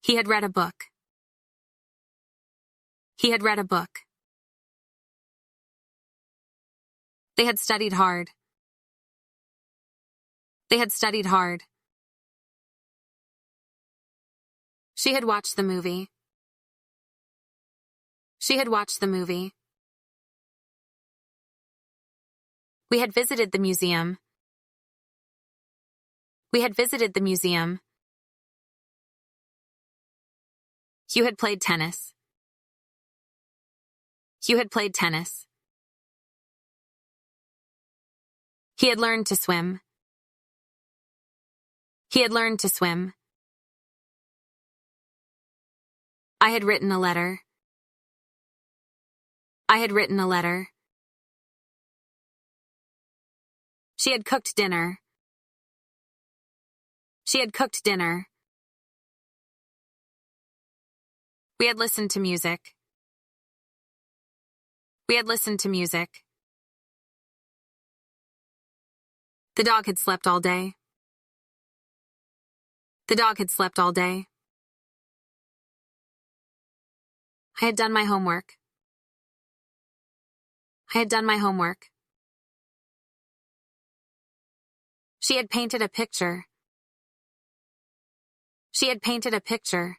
He had read a book. He had read a book. They had studied hard. They had studied hard. She had watched the movie. She had watched the movie. We had visited the museum. We had visited the museum. You had played tennis. You had played tennis. He had learned to swim. He had learned to swim. I had written a letter. I had written a letter. She had cooked dinner. She had cooked dinner. We had listened to music. We had listened to music. The dog had slept all day. The dog had slept all day. I had done my homework. I had done my homework. She had painted a picture. She had painted a picture.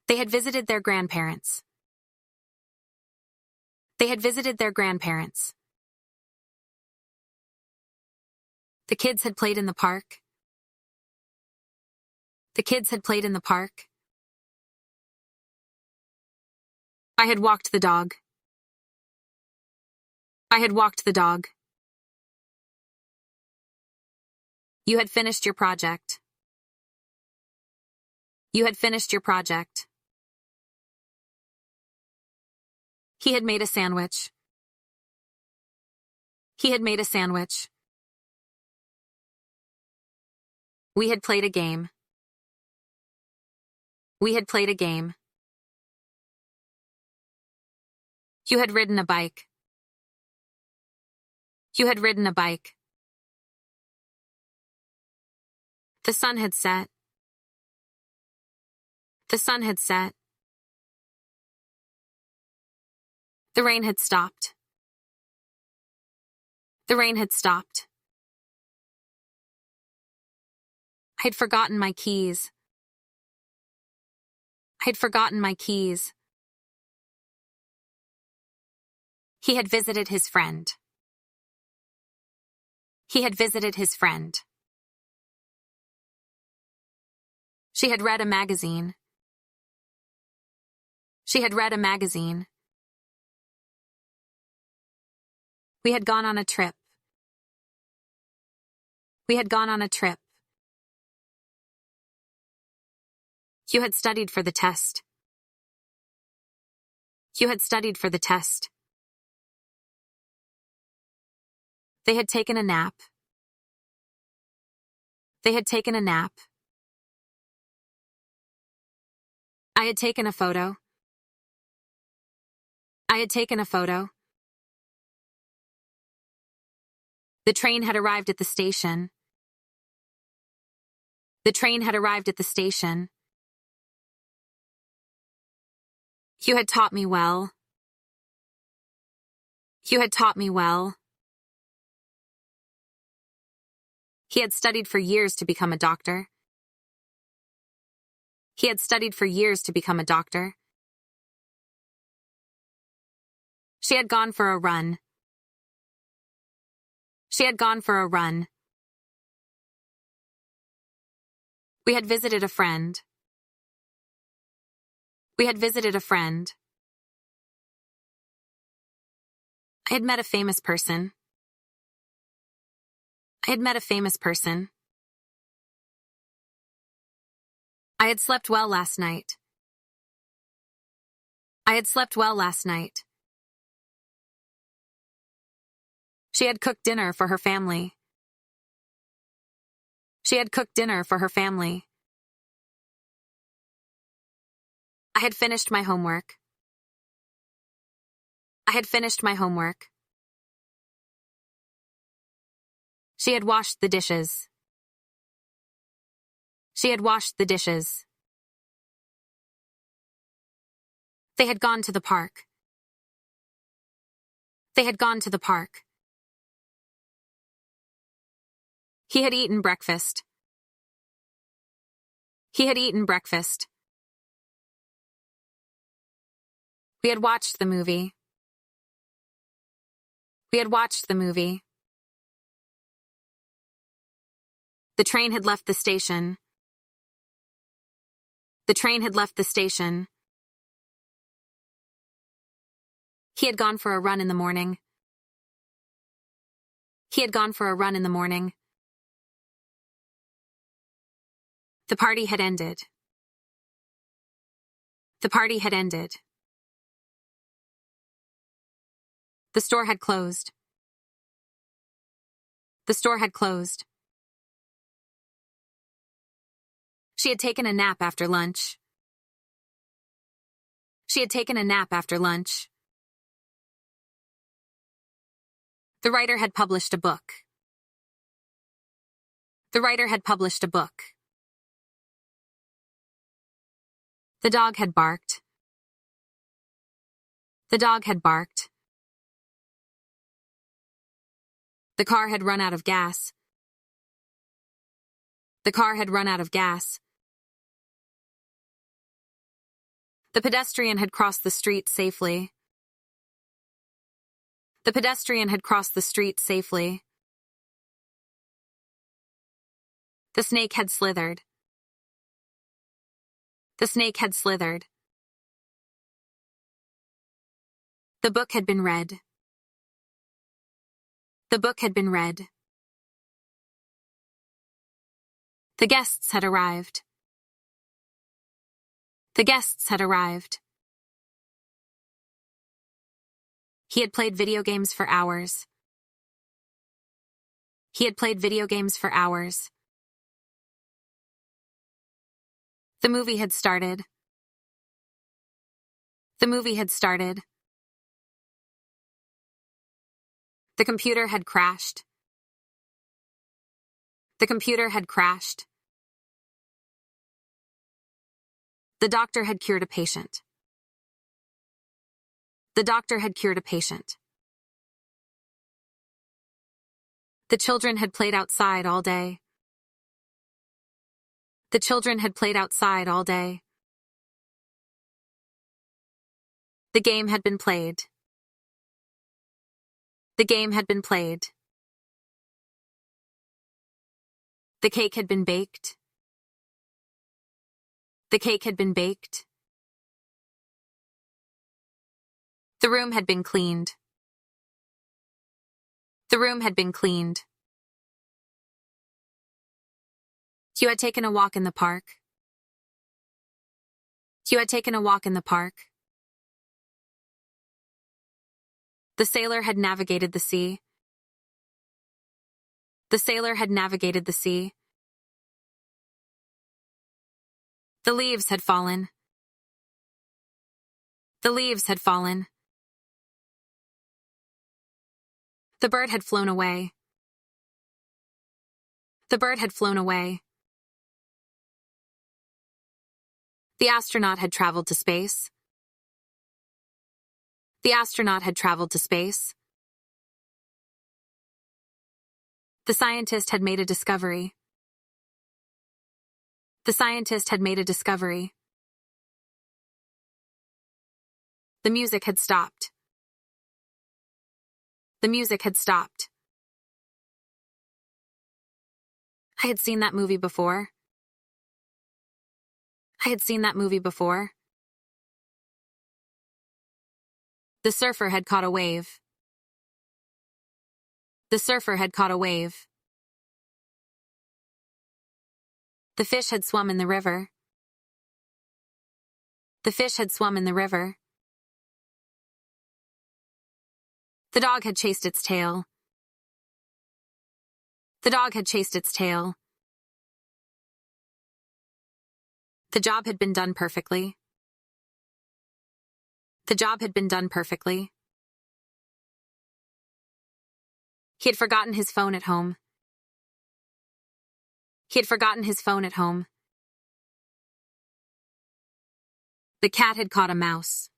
They had visited their grandparents. They had visited their grandparents. The kids had played in the park. The kids had played in the park. I had walked the dog. I had walked the dog. You had finished your project. You had finished your project. He had made a sandwich. He had made a sandwich. We had played a game. We had played a game. You had ridden a bike. You had ridden a bike. The sun had set. The sun had set. The rain had stopped. The rain had stopped. I had forgotten my keys. I had forgotten my keys. He had visited his friend. He had visited his friend. She had read a magazine. She had read a magazine. We had gone on a trip. We had gone on a trip. You had studied for the test. You had studied for the test. They had taken a nap. They had taken a nap. I had taken a photo. I had taken a photo. The train had arrived at the station. The train had arrived at the station. You had taught me well. You had taught me well. He had studied for years to become a doctor. He had studied for years to become a doctor. She had gone for a run. She had gone for a run. We had visited a friend. We had visited a friend. I had met a famous person. I had met a famous person. I had slept well last night. I had slept well last night. She had cooked dinner for her family. She had cooked dinner for her family. I had finished my homework. I had finished my homework. She had washed the dishes. She had washed the dishes. They had gone to the park. They had gone to the park. He had eaten breakfast. He had eaten breakfast. We had watched the movie. We had watched the movie. The train had left the station. The train had left the station. He had gone for a run in the morning. He had gone for a run in the morning. The party had ended. The party had ended. The store had closed. The store had closed. She had taken a nap after lunch. She had taken a nap after lunch. The writer had published a book. The writer had published a book. The dog had barked. The dog had barked. The car had run out of gas. The car had run out of gas. The pedestrian had crossed the street safely. The pedestrian had crossed the street safely. The snake had slithered. The snake had slithered. The book had been read. The book had been read. The guests had arrived. The guests had arrived. He had played video games for hours. He had played video games for hours. The movie had started. The movie had started. The computer had crashed. The computer had crashed. The doctor had cured a patient. The doctor had cured a patient. The children had played outside all day. The children had played outside all day. The game had been played. The game had been played. The cake had been baked. The cake had been baked. The room had been cleaned. The room had been cleaned. You had taken a walk in the park. You had taken a walk in the park. The sailor had navigated the sea. The sailor had navigated the sea. The leaves had fallen. The leaves had fallen. The bird had flown away. The bird had flown away. The astronaut had traveled to space. The astronaut had traveled to space. The scientist had made a discovery. The scientist had made a discovery. The music had stopped. The music had stopped. I had seen that movie before. I had seen that movie before. The surfer had caught a wave. The surfer had caught a wave. The fish had swum in the river. The fish had swum in the river. The dog had chased its tail. The dog had chased its tail. The job had been done perfectly. The job had been done perfectly. He had forgotten his phone at home. He had forgotten his phone at home. The cat had caught a mouse.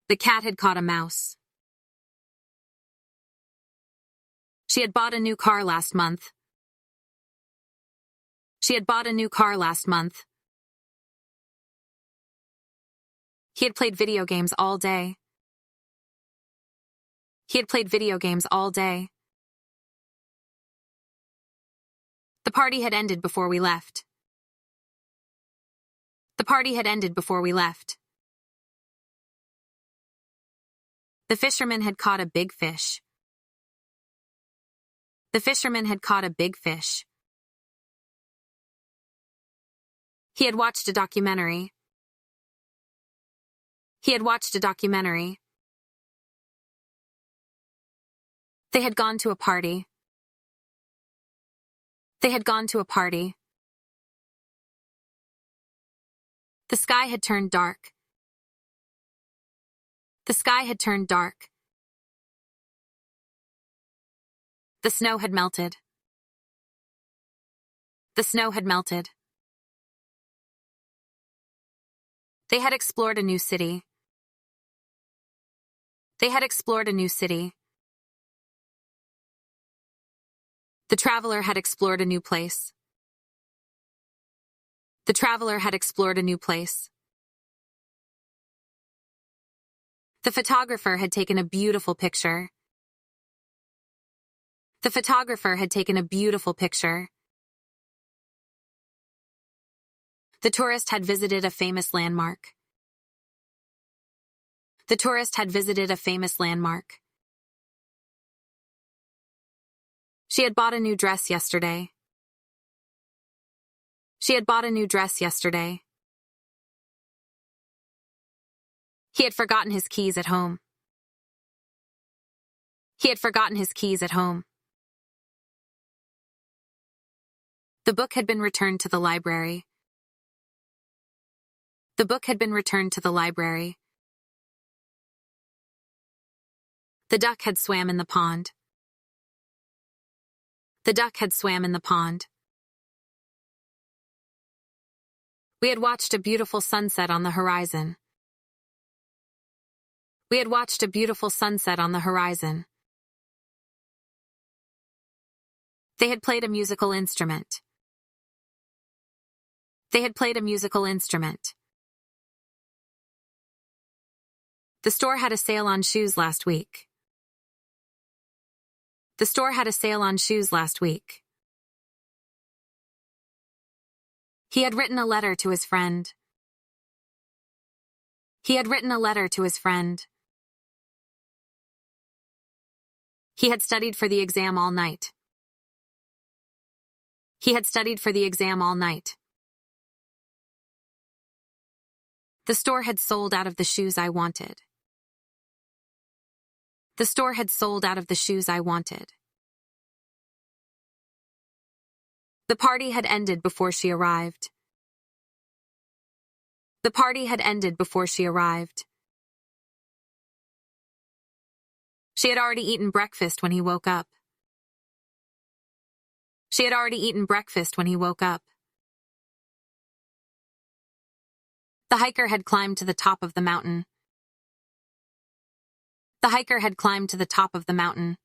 The cat had caught a mouse. She had bought a new car last month. She had bought a new car last month. He had played video games all day. He had played video games all day. The party had ended before we left. The party had ended before we left. The fisherman had caught a big fish. The fisherman had caught a big fish. He had watched a documentary. He had watched a documentary. They had gone to a party. They had gone to a party. The sky had turned dark. The sky had turned dark. The snow had melted. The snow had melted. They had explored a new city. They had explored a new city. The traveler had explored a new place. The traveler had explored a new place. The photographer had taken a beautiful picture. The photographer had taken a beautiful picture. The tourist had visited a famous landmark. The tourist had visited a famous landmark. She had bought a new dress yesterday. She had bought a new dress yesterday. He had forgotten his keys at home. He had forgotten his keys at home. The book had been returned to the library. The book had been returned to the library. The duck had swam in the pond. The duck had swam in the pond. We had watched a beautiful sunset on the horizon. We had watched a beautiful sunset on the horizon. They had played a musical instrument. They had played a musical instrument. The store had a sale on shoes last week. The store had a sale on shoes last week. He had written a letter to his friend. He had written a letter to his friend. He had studied for the exam all night. He had studied for the exam all night. The store had sold out of the shoes I wanted. The store had sold out of the shoes I wanted. The party had ended before she arrived. The party had ended before she arrived. She had already eaten breakfast when he woke up. She had already eaten breakfast when he woke up. The hiker had climbed to the top of the mountain. The hiker had climbed to the top of the mountain.